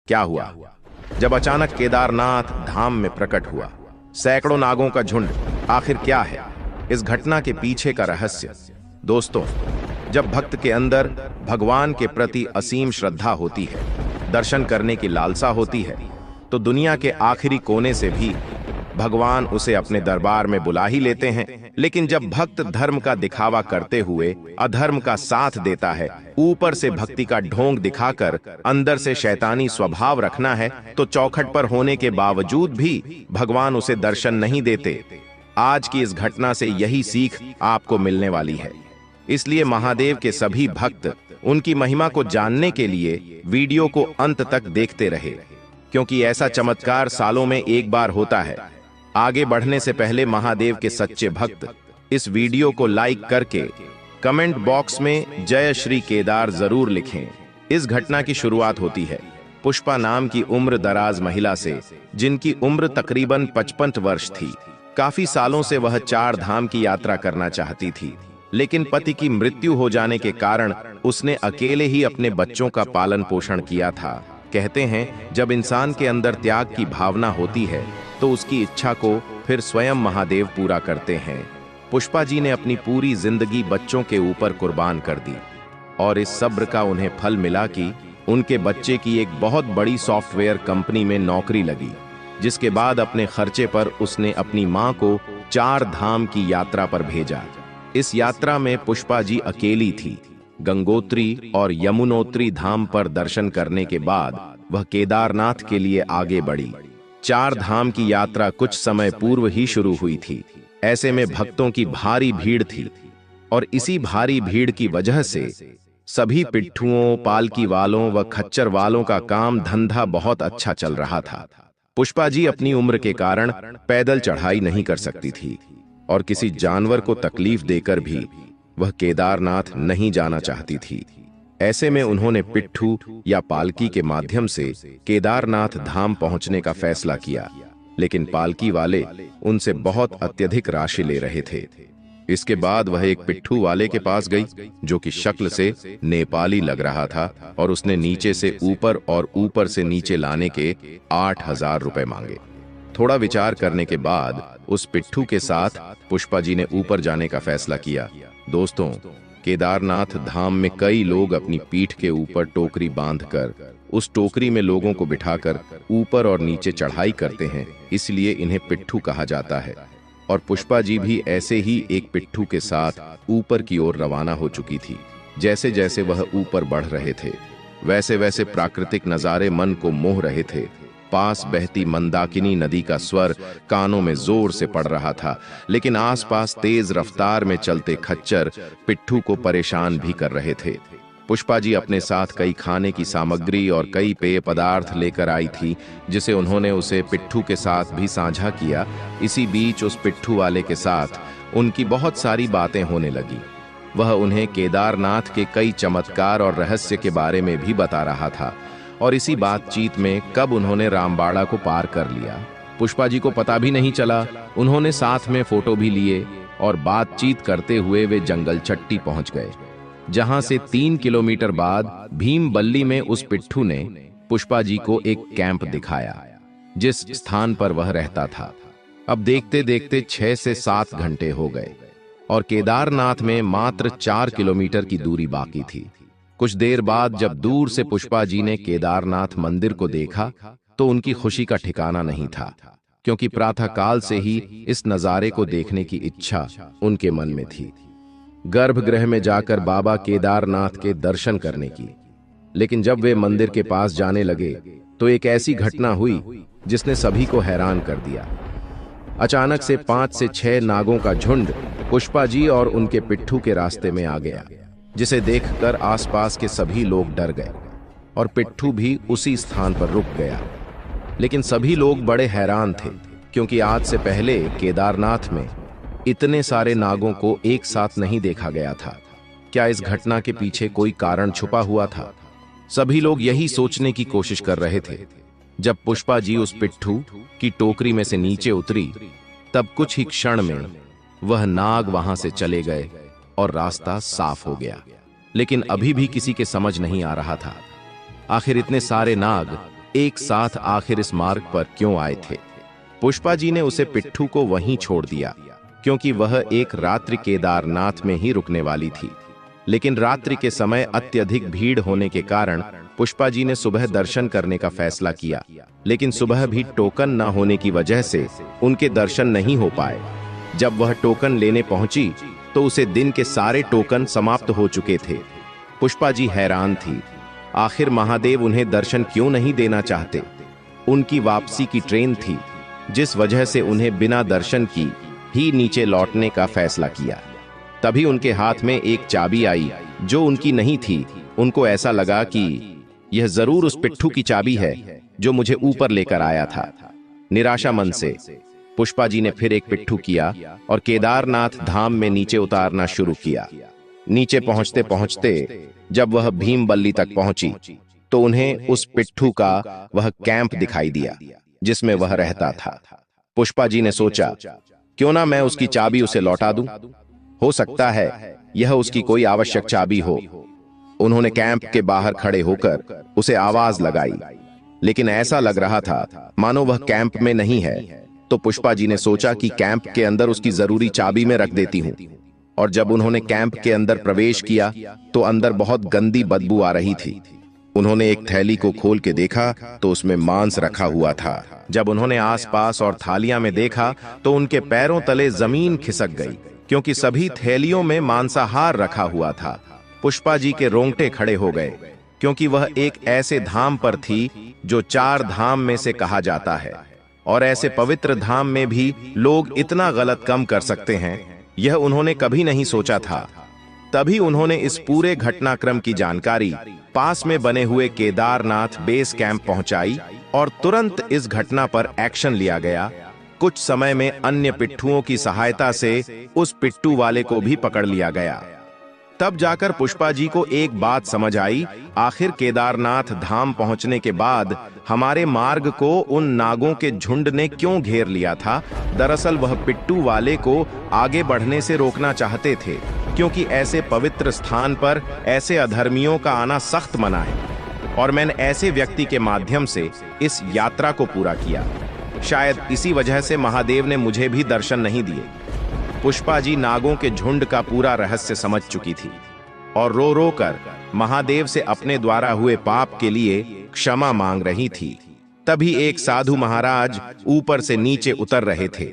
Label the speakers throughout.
Speaker 1: क्या हुआ जब अचानक केदारनाथ धाम में प्रकट हुआ? सैकड़ों नागों का झुंड। आखिर क्या है इस घटना के पीछे का रहस्य? दोस्तों, जब भक्त के अंदर भगवान के प्रति असीम श्रद्धा होती है, दर्शन करने की लालसा होती है, तो दुनिया के आखिरी कोने से भी भगवान उसे अपने दरबार में बुला ही लेते हैं। लेकिन जब भक्त धर्म का दिखावा करते हुए अधर्म का साथ देता है, ऊपर से भक्ति का ढोंग दिखाकर अंदर से शैतानी स्वभाव रखना है, तो चौखट पर होने के बावजूद भी भगवान उसे दर्शन नहीं देते। आज की इस घटना से यही सीख आपको मिलने वाली है। इसलिए महादेव के सभी भक्त उनकी महिमा को जानने के लिए वीडियो को अंत तक देखते रहे, क्योंकि ऐसा चमत्कार सालों में एक बार होता है। आगे बढ़ने से पहले महादेव के सच्चे भक्त इस वीडियो को लाइक करके कमेंट बॉक्स में जय श्री केदार जरूर लिखें। इस घटना की शुरुआत होती है पुष्पा नाम की उम्र दराज महिला से, जिनकी उम्र तकरीबन 55 वर्ष थी। काफी सालों से वह 4 धाम की यात्रा करना चाहती थी, लेकिन पति की मृत्यु हो जाने के कारण उसने अकेले ही अपने बच्चों का पालन पोषण किया था। कहते हैं, जब इंसान के अंदर त्याग की भावना होती है तो उसकी इच्छा को फिर स्वयं महादेव पूरा करते हैं। पुष्पा जी ने अपनी पूरी जिंदगी बच्चों के ऊपर कुर्बान कर दी और इस सब्र का उन्हें फल मिला कि उनके बच्चे की एक बहुत बड़ी सॉफ्टवेयर कंपनी में नौकरी लगी, जिसके बाद अपने खर्चे पर उसने अपनी मां को 4 धाम की यात्रा पर भेजा। इस यात्रा में पुष्पा जी अकेली थी। गंगोत्री और यमुनोत्री धाम पर दर्शन करने के बाद वह केदारनाथ के लिए आगे बढ़ी। 4 धाम की यात्रा कुछ समय पूर्व ही शुरू हुई थी। ऐसे में भक्तों की भारी भीड़ थी और इसी भारी भीड़ की वजह से सभी पिट्ठुओं, पालकी वालों व खच्चर वालों का काम धंधा बहुत अच्छा चल रहा था। पुष्पा जी अपनी उम्र के कारण पैदल चढ़ाई नहीं कर सकती थी और किसी जानवर को तकलीफ देकर भी वह केदारनाथ नहीं जाना चाहती थी। ऐसे में उन्होंने पिट्ठू या पालकी के माध्यम से केदारनाथ धाम पहुंचने का फैसला किया, लेकिन पालकी वाले उनसे बहुत अत्यधिक राशि ले रहे थे। इसके बाद वह एक पिट्ठू वाले के पास गई, जो कि शक्ल से नेपाली लग रहा था, और उसने नीचे से ऊपर और ऊपर से नीचे लाने के 8,000 रुपए मांगे। थोड़ा विचार करने के बाद उस पिट्ठू के साथ पुष्पा जी ने ऊपर जाने का फैसला किया। दोस्तों, केदारनाथ धाम में कई लोग अपनी पीठ के ऊपर टोकरी बांधकर उस टोकरी में लोगों को बिठाकर ऊपर और नीचे चढ़ाई करते हैं, इसलिए इन्हें पिट्ठू कहा जाता है। और पुष्पा जी भी ऐसे ही एक पिट्ठू के साथ ऊपर की ओर रवाना हो चुकी थी। जैसे जैसे वह ऊपर बढ़ रहे थे, वैसे वैसे प्राकृतिक नजारे मन को मोह रहे थे। पास बहती मंदाकिनी नदी का स्वर कानों में जोर से पड़ रहा था, लेकिन आसपास तेज रफ्तार में चलते खच्चर पिट्ठू को परेशान भी कर रहे थे। पुष्पा जी अपने साथ कई खाने की सामग्री और कई पेय पदार्थ लेकर आई थी, जिसे उन्होंने उसे पिट्ठू के साथ भी साझा किया। इसी बीच उस पिट्ठू वाले के साथ उनकी बहुत सारी बातें होने लगी। वह उन्हें केदारनाथ के कई चमत्कार और रहस्य के बारे में भी बता रहा था, और इसी बातचीत में कब उन्होंने रामबाड़ा को पार कर लिया, पुष्पा जी को पता भी नहीं चला। उन्होंने साथ में फोटो भी लिए और बातचीत करते हुए वे जंगल चट्टी पहुंच गए, जहां से 3 किलोमीटर बाद भीम बल्ली में उस पिट्ठू ने पुष्पा जी को एक कैंप दिखाया, जिस स्थान पर वह रहता था। अब देखते देखते 6 से 7 घंटे हो गए और केदारनाथ में मात्र 4 किलोमीटर की दूरी बाकी थी। कुछ देर बाद जब दूर से पुष्पा जी ने केदारनाथ मंदिर को देखा तो उनकी खुशी का ठिकाना नहीं था, क्योंकि प्रातःकाल से ही इस नजारे को देखने की इच्छा उनके मन में थी, गर्भगृह में जाकर बाबा केदारनाथ के दर्शन करने की। लेकिन जब वे मंदिर के पास जाने लगे तो एक ऐसी घटना हुई जिसने सभी को हैरान कर दिया। अचानक से 5 से 6 नागों का झुंड पुष्पा जी और उनके पिट्ठू के रास्ते में आ गया, जिसे देखकर आसपास के सभी लोग डर गए और पिट्ठू भी उसी स्थान पर रुक गया। लेकिन सभी लोग बड़े हैरान थे, क्योंकि आज से पहले केदारनाथ में इतने सारे नागों को एक साथ नहीं देखा गया था। क्या इस घटना के पीछे कोई कारण छुपा हुआ था? सभी लोग यही सोचने की कोशिश कर रहे थे। जब पुष्पा जी उस पिट्ठू की टोकरी में से नीचे उतरी, तब कुछ ही क्षण में वह नाग वहां से चले गए और रास्ता साफ हो गया। लेकिन अभी भी किसी के समझ नहीं आ रहा था, आखिर इतने सारे नाग एक साथ आखिर इस मार्ग पर क्यों आए थे। पुष्पा जी ने उसे पिट्ठू को वहीं छोड़ दिया, क्योंकि वह एक रात्रि केदारनाथ में ही रुकने वाली थी। लेकिन रात्रि के समय अत्यधिक भीड़ होने के कारण पुष्पा जी ने सुबह दर्शन करने का फैसला किया, लेकिन सुबह भी टोकन न होने की वजह से उनके दर्शन नहीं हो पाए। जब वह टोकन लेने पहुंची तो उसे दिन के सारे टोकन समाप्त हो चुके थे। पुष्पा जी हैरान थी, आखिर महादेव उन्हें दर्शन क्यों नहीं देना चाहते। उनकी वापसी की ट्रेन थी, जिस वजह से उन्हें बिना दर्शन की ही नीचे लौटने का फैसला किया। तभी उनके हाथ में एक चाबी आई जो उनकी नहीं थी। उनको ऐसा लगा कि यह जरूर उस पिट्ठू की चाबी है जो मुझे ऊपर लेकर आया था। निराशा मन से पुष्पा जी ने फिर एक पिट्ठू किया और केदारनाथ धाम में नीचे उतारना शुरू किया। नीचे पहुंचते पहुंचते जब वह भीमबल्ली तक पहुंची तो उन्हें उस पिट्ठू का वह कैंप दिखाई दिया जिसमें वह रहता था। पुष्पा जी ने सोचा, क्यों ना मैं उसकी चाबी उसे लौटा दूं, हो सकता है यह उसकी कोई आवश्यक चाबी हो। उन्होंने कैंप के बाहर खड़े होकर उसे आवाज लगाई, लेकिन ऐसा लग रहा था मानो वह कैंप में नहीं है। तो पुष्पा जी ने सोचा कि कैंप के अंदर उसकी जरूरी चाबी में रख देती हूं। और जब उन्होंने कैंप के अंदर प्रवेश किया तो अंदर बहुत गंदी बदबू आ रही थी। उन्होंने एक थैली को खोल के देखा तो उसमें मांस रखा हुआ था। जब उन्होंने आसपास और थालियां में देखा तो उनके पैरों तले जमीन खिसक गई, क्योंकि सभी थैलियों में मांसाहार रखा हुआ था। पुष्पा जी के रोंगटे खड़े हो गए, क्योंकि वह एक ऐसे धाम पर थी जो 4 धाम में से कहा जाता है, और ऐसे पवित्र धाम में भी लोग इतना गलत कम कर सकते हैं, यह उन्होंने कभी नहीं सोचा था। तभी उन्होंने इस पूरे घटनाक्रम की जानकारी पास में बने हुए केदारनाथ बेस कैंप पहुंचाई और तुरंत इस घटना पर एक्शन लिया गया। कुछ समय में अन्य पिट्ठुओं की सहायता से उस पिट्ठू वाले को भी पकड़ लिया गया। तब जाकर पुष्पा जी को एक बात समझ आई, आखिर केदारनाथ धाम पहुंचने के बाद हमारे मार्ग को उन नागों के झुंड ने क्यों घेर लिया था। दरअसल वह पिट्ठू वाले को आगे बढ़ने से रोकना चाहते थे, क्योंकि ऐसे पवित्र स्थान पर ऐसे अधर्मियों का आना सख्त मना है, और मैंने ऐसे व्यक्ति के माध्यम से इस यात्रा को पूरा किया। शायद इसी वजह से महादेव ने मुझे भी दर्शन नहीं दिए। पुष्पा जी नागों के झुंड का पूरा रहस्य समझ चुकी थी और रो रो कर महादेव से अपने द्वारा हुए पाप के लिए क्षमा मांग रही थी। तभी एक साधु महाराज ऊपर से नीचे उतर रहे थे।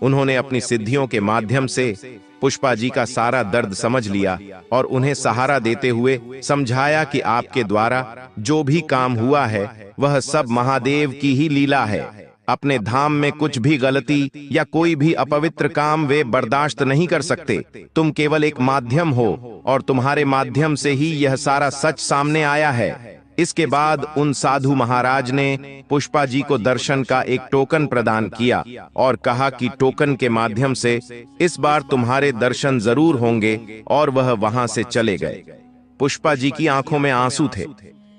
Speaker 1: उन्होंने अपनी सिद्धियों के माध्यम से पुष्पा जी का सारा दर्द समझ लिया और उन्हें सहारा देते हुए समझाया कि आपके द्वारा जो भी काम हुआ है वह सब महादेव की ही लीला है। अपने धाम में कुछ भी गलती या कोई भी अपवित्र काम वे बर्दाश्त नहीं कर सकते। तुम केवल एक माध्यम हो और तुम्हारे माध्यम से ही यह सारा सच सामने आया है। इसके बाद उन साधु महाराज ने पुष्पा जी को दर्शन का एक टोकन प्रदान किया और कहा कि टोकन के माध्यम से इस बार तुम्हारे दर्शन जरूर होंगे, और वह वहां से चले गए। पुष्पा जी की आंखों में आंसू थे,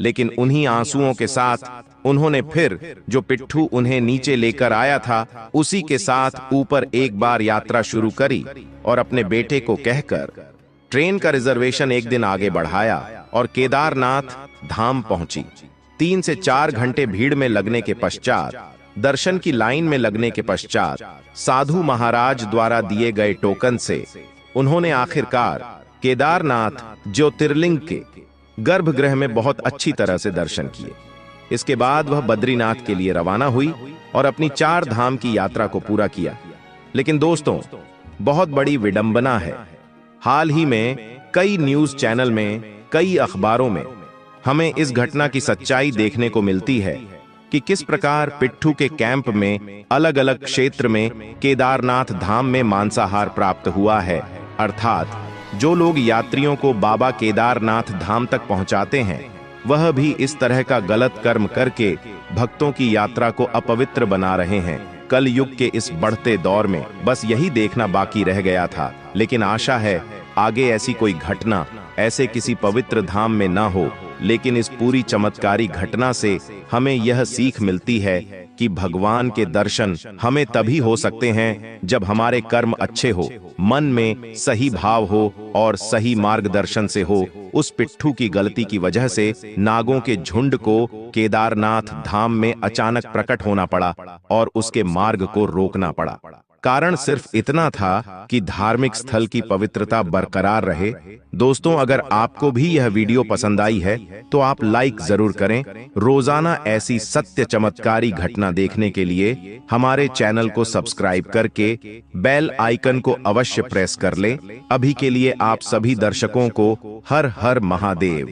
Speaker 1: लेकिन उन्हीं आंसुओं के साथ उन्होंने फिर जो पिट्ठू उन्हें नीचे लेकर आया था उसी के साथ ऊपर एक बार यात्रा शुरू करी और अपने बेटे को कहकर ट्रेन का रिजर्वेशन एक दिन आगे बढ़ाया और केदारनाथ धाम पहुंची। 3 से 4 घंटे भीड़ में लगने के पश्चात, दर्शन की लाइन में लगने के पश्चात, साधु महाराज द्वारा दिए गए टोकन से उन्होंने आखिरकार केदारनाथ ज्योतिर्लिंग के गर्भगृह में बहुत अच्छी तरह से दर्शन किए। इसके बाद वह बद्रीनाथ के लिए रवाना हुई और अपनी 4 धाम की यात्रा को पूरा किया। लेकिन दोस्तों, बहुत बड़ी विडंबना है, हाल ही में कई न्यूज चैनल में, कई अखबारों में हमें इस घटना की सच्चाई देखने को मिलती है कि किस प्रकार पिट्ठू के कैंप में अलग अलग क्षेत्र में केदारनाथ धाम में मांसाहार प्राप्त हुआ है। अर्थात जो लोग यात्रियों को बाबा केदारनाथ धाम तक पहुंचाते हैं वह भी इस तरह का गलत कर्म करके भक्तों की यात्रा को अपवित्र बना रहे हैं। कल युग के इस बढ़ते दौर में बस यही देखना बाकी रह गया था, लेकिन आशा है आगे ऐसी कोई घटना ऐसे किसी पवित्र धाम में ना हो। लेकिन इस पूरी चमत्कारी घटना से हमें यह सीख मिलती है कि भगवान के दर्शन हमें तभी हो सकते हैं जब हमारे कर्म अच्छे हो, मन में सही भाव हो और सही मार्गदर्शन से हो। उस पिट्ठू की गलती की वजह से नागों के झुंड को केदारनाथ धाम में अचानक प्रकट होना पड़ा और उसके मार्ग को रोकना पड़ा। कारण सिर्फ इतना था कि धार्मिक स्थल की पवित्रता बरकरार रहे। दोस्तों, अगर आपको भी यह वीडियो पसंद आई है तो आप लाइक जरूर करें। रोजाना ऐसी सत्य चमत्कारी घटना देखने के लिए हमारे चैनल को सब्सक्राइब करके बेल आइकन को अवश्य प्रेस कर लें। अभी के लिए आप सभी दर्शकों को हर हर महादेव।